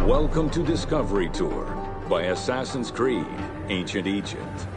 Welcome to Discovery Tour by Assassin's Creed, Ancient Egypt.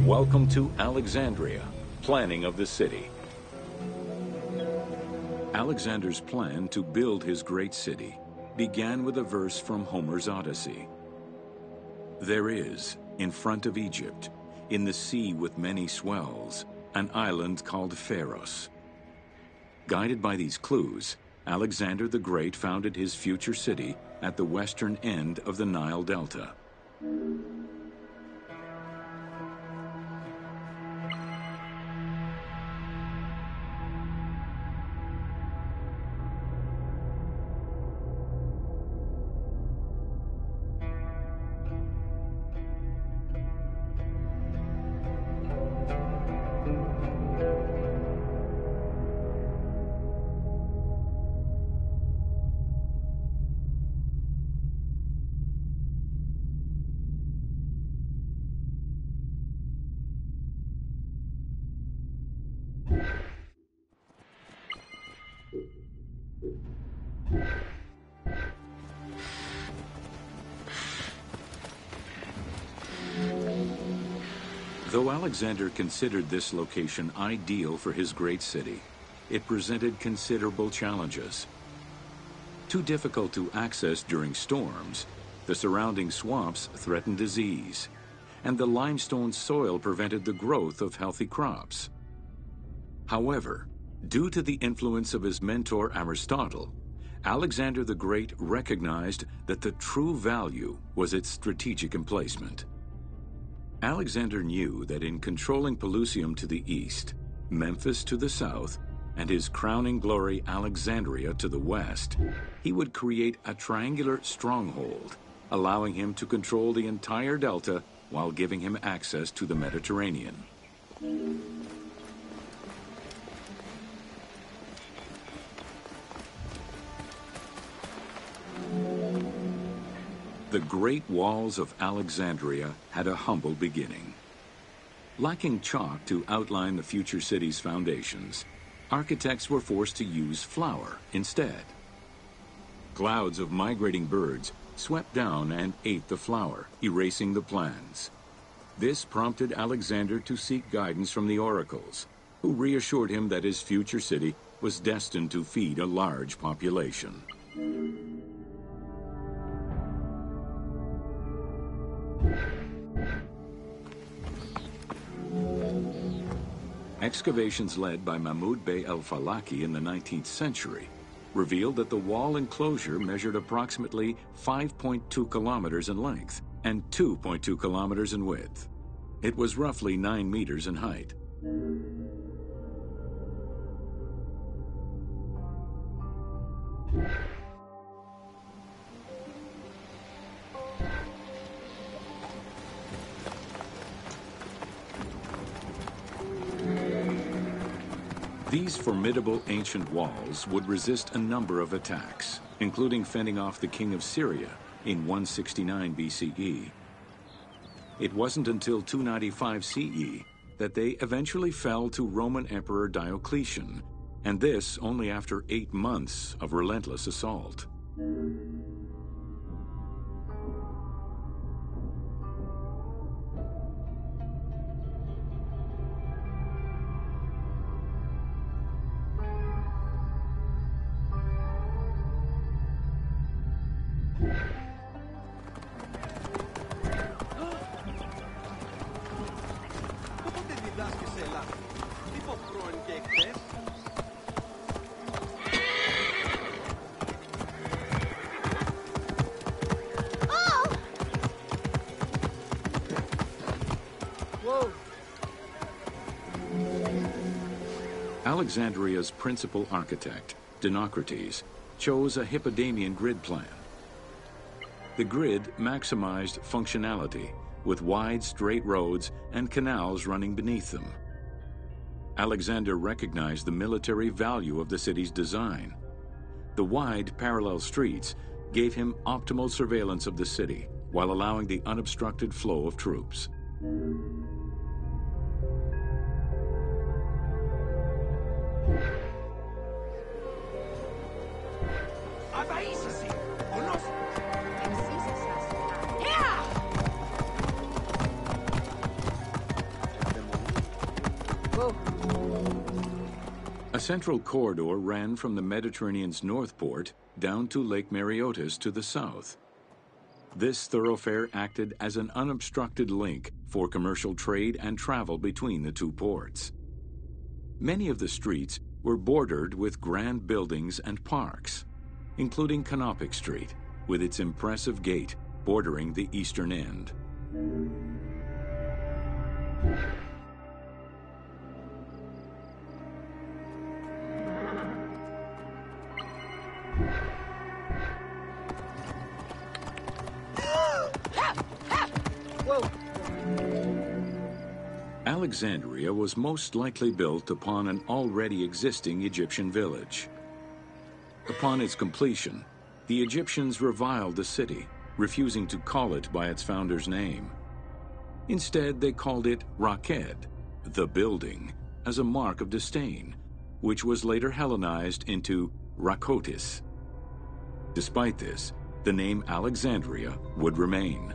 Welcome to Alexandria, planning of the city. Alexander's plan to build his great city began with a verse from Homer's Odyssey. There is, in front of Egypt, in the sea with many swells, an island called Pharos. Guided by these clues, Alexander the Great founded his future city at the western end of the Nile Delta. Though Alexander considered this location ideal for his great city, it presented considerable challenges. Too difficult to access during storms, the surrounding swamps threatened disease, and the limestone soil prevented the growth of healthy crops. However, due to the influence of his mentor Aristotle, Alexander the Great recognized that the true value was its strategic emplacement. Alexander knew that in controlling Pelusium to the east, Memphis to the south, and his crowning glory Alexandria to the west, he would create a triangular stronghold, allowing him to control the entire delta while giving him access to the Mediterranean. The Great Walls of Alexandria had a humble beginning. Lacking chalk to outline the future city's foundations, architects were forced to use flour instead. Clouds of migrating birds swept down and ate the flour, erasing the plans. This prompted Alexander to seek guidance from the oracles, who reassured him that his future city was destined to feed a large population. Excavations led by Mahmud Bey el-Falaki in the 19th century revealed that the wall enclosure measured approximately 5.2 kilometers in length and 2.2 kilometers in width. It was roughly 9 meters in height. These formidable ancient walls would resist a number of attacks, including fending off the king of Syria in 169 BCE. It wasn't until 295 CE that they eventually fell to Roman Emperor Diocletian, and this only after 8 months of relentless assault. Alexandria's principal architect, Dinocrates, chose a Hippodamian grid plan. The grid maximized functionality with wide, straight roads and canals running beneath them. Alexander recognized the military value of the city's design. The wide, parallel streets gave him optimal surveillance of the city while allowing the unobstructed flow of troops. A central corridor ran from the Mediterranean's north port down to Lake Mareotis to the south. This thoroughfare acted as an unobstructed link for commercial trade and travel between the two ports. Many of the streets were bordered with grand buildings and parks, including Canopic Street, with its impressive gate bordering the eastern end. Alexandria was most likely built upon an already existing Egyptian village. Upon its completion, the Egyptians reviled the city, refusing to call it by its founder's name. Instead, they called it Raked, the building, as a mark of disdain, which was later Hellenized into Rakotis. Despite this, the name Alexandria would remain.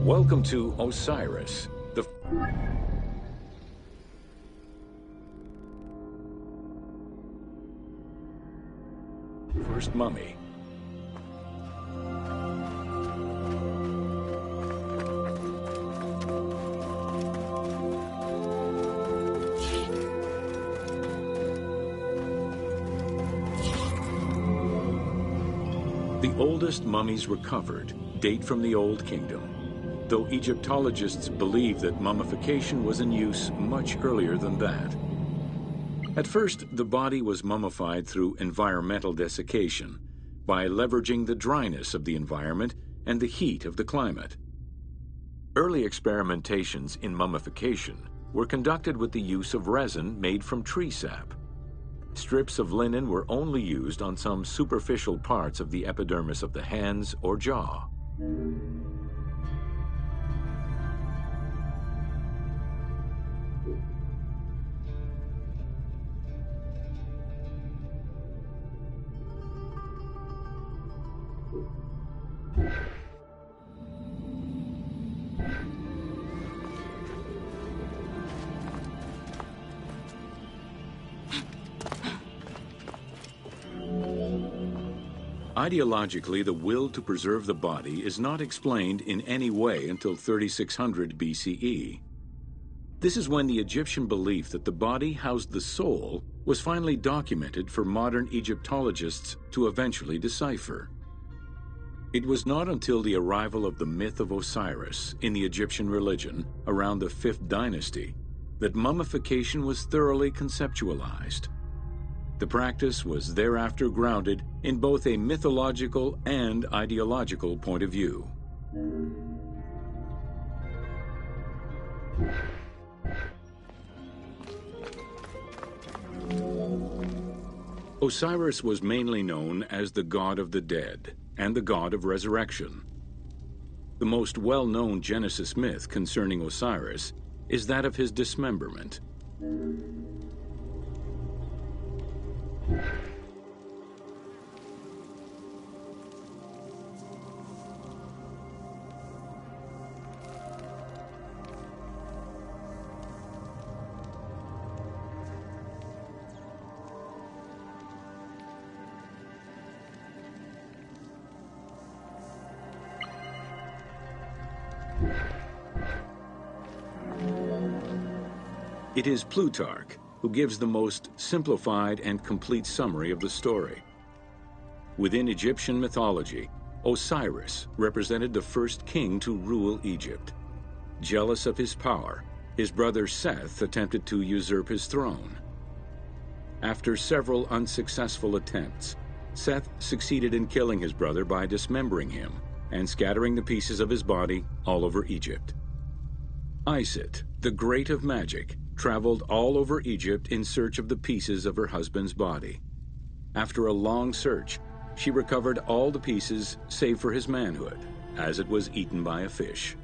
Welcome to Osiris, the first mummy. The oldest mummies recovered date from the Old Kingdom, though Egyptologists believe that mummification was in use much earlier than that. At first, the body was mummified through environmental desiccation by leveraging the dryness of the environment and the heat of the climate. Early experimentations in mummification were conducted with the use of resin made from tree sap. Strips of linen were only used on some superficial parts of the epidermis of the hands or jaw. Ideologically, the will to preserve the body is not explained in any way until 3600 BCE. This is when the Egyptian belief that the body housed the soul was finally documented for modern Egyptologists to eventually decipher. It was not until the arrival of the myth of Osiris in the Egyptian religion around the 5th dynasty that mummification was thoroughly conceptualized. The practice was thereafter grounded in both a mythological and ideological point of view. Osiris was mainly known as the god of the dead and the god of resurrection. The most well-known Genesis myth concerning Osiris is that of his dismemberment. It is Plutarch who gives the most simplified and complete summary of the story. Within Egyptian mythology, Osiris represented the first king to rule Egypt. Jealous of his power, his brother Seth attempted to usurp his throne. After several unsuccessful attempts, Seth succeeded in killing his brother by dismembering him and scattering the pieces of his body all over Egypt. Isis, the Great of Magic, traveled all over Egypt in search of the pieces of her husband's body. After a long search, she recovered all the pieces save for his manhood, as it was eaten by a fish.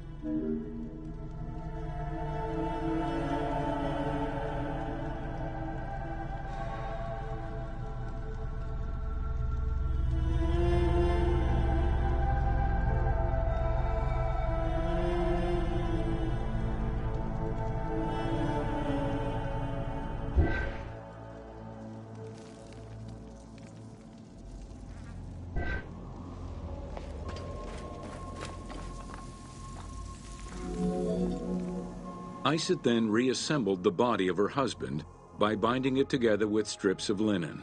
Isis then reassembled the body of her husband by binding it together with strips of linen.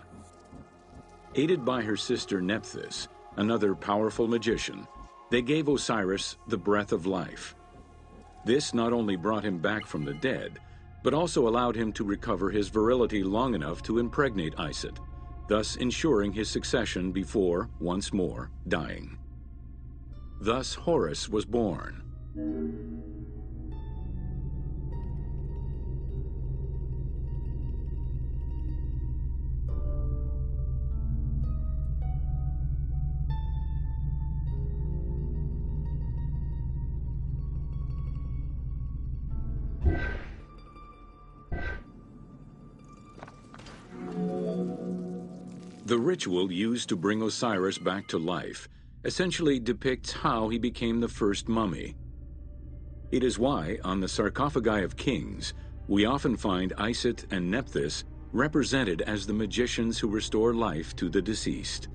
Aided by her sister Nephthys, another powerful magician, they gave Osiris the breath of life. This not only brought him back from the dead, but also allowed him to recover his virility long enough to impregnate Isis, thus ensuring his succession before, once more, dying. Thus Horus was born. The ritual used to bring Osiris back to life essentially depicts how he became the first mummy. It is why, on the sarcophagi of kings, we often find Isis and Nephthys represented as the magicians who restore life to the deceased.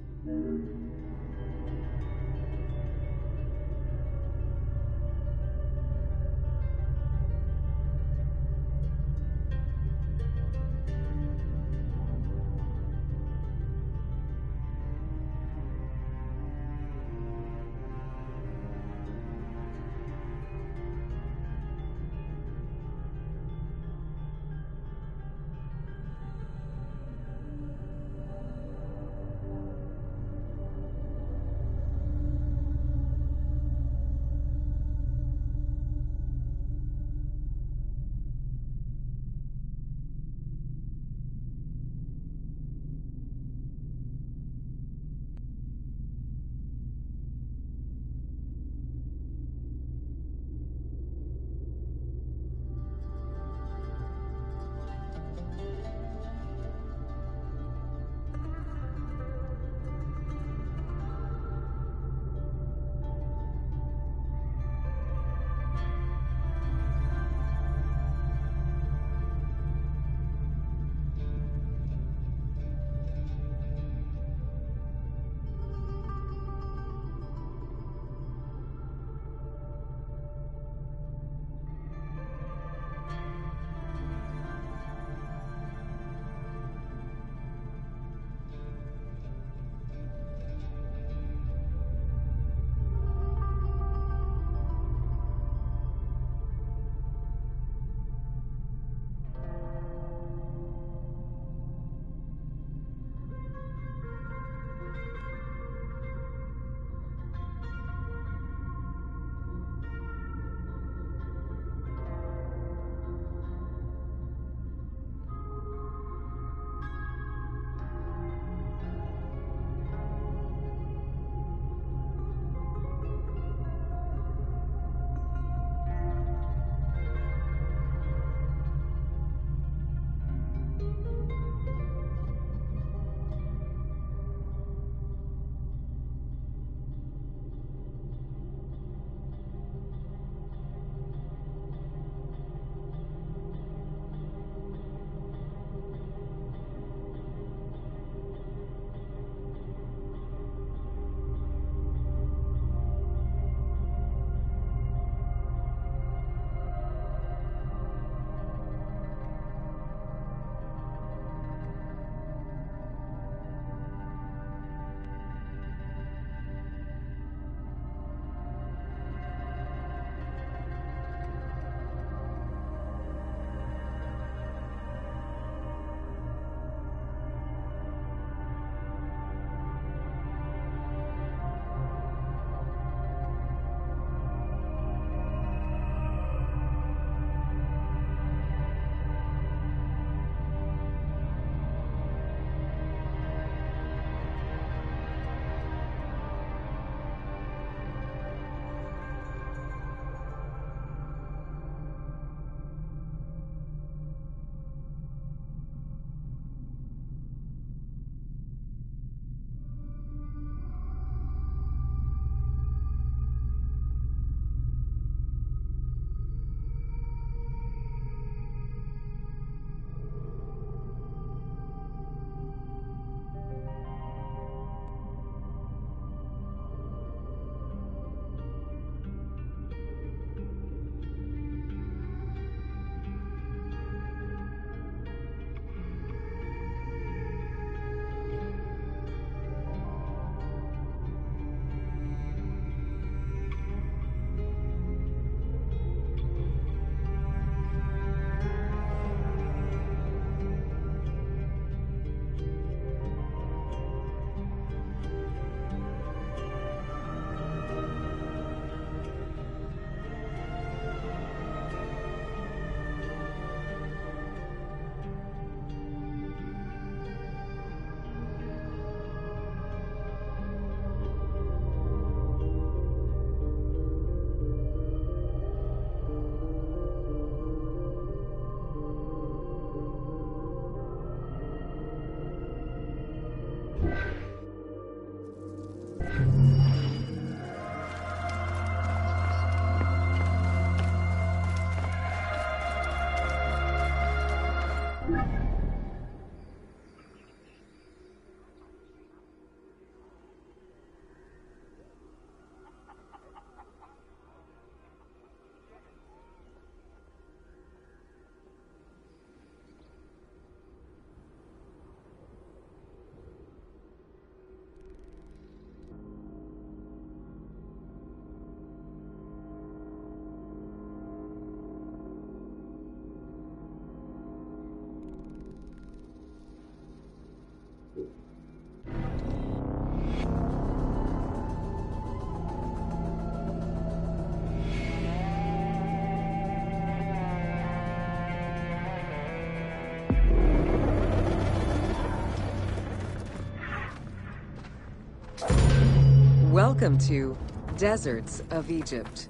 Welcome to Deserts of Egypt.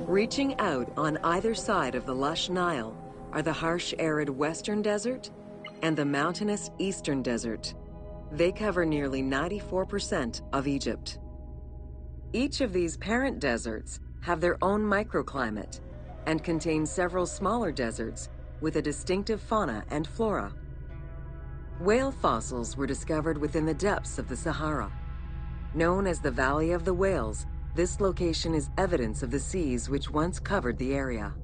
Reaching out on either side of the lush Nile are the harsh, arid Western Desert and the mountainous Eastern Desert. They cover nearly 94% of Egypt. Each of these parent deserts have their own microclimate and contain several smaller deserts with a distinctive fauna and flora. Whale fossils were discovered within the depths of the Sahara. Known as the Valley of the Whales, this location is evidence of the seas which once covered the area.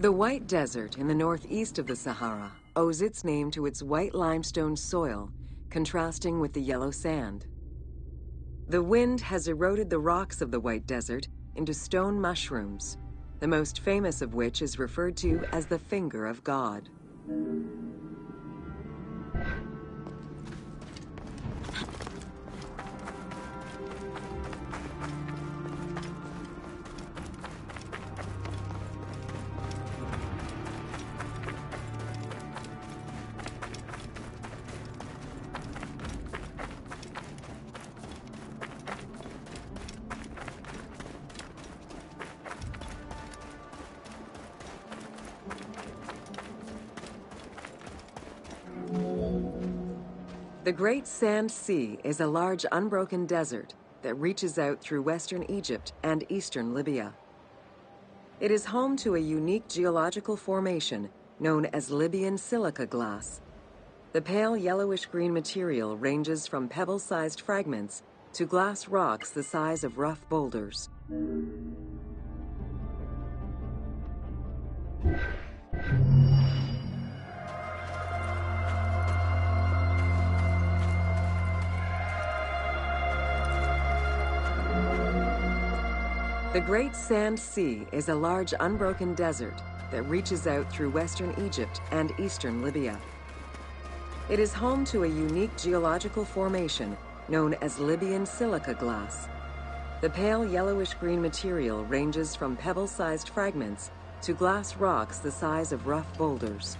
The White Desert in the northeast of the Sahara owes its name to its white limestone soil, contrasting with the yellow sand. The wind has eroded the rocks of the White Desert into stone mushrooms, the most famous of which is referred to as the Finger of God. The Great Sand Sea is a large unbroken desert that reaches out through western Egypt and eastern Libya. It is home to a unique geological formation known as Libyan silica glass. The pale yellowish-green material ranges from pebble-sized fragments to glass rocks the size of rough boulders. The Great Sand Sea is a large unbroken desert that reaches out through western Egypt and eastern Libya. It is home to a unique geological formation known as Libyan silica glass. The pale yellowish-green material ranges from pebble-sized fragments to glass rocks the size of rough boulders.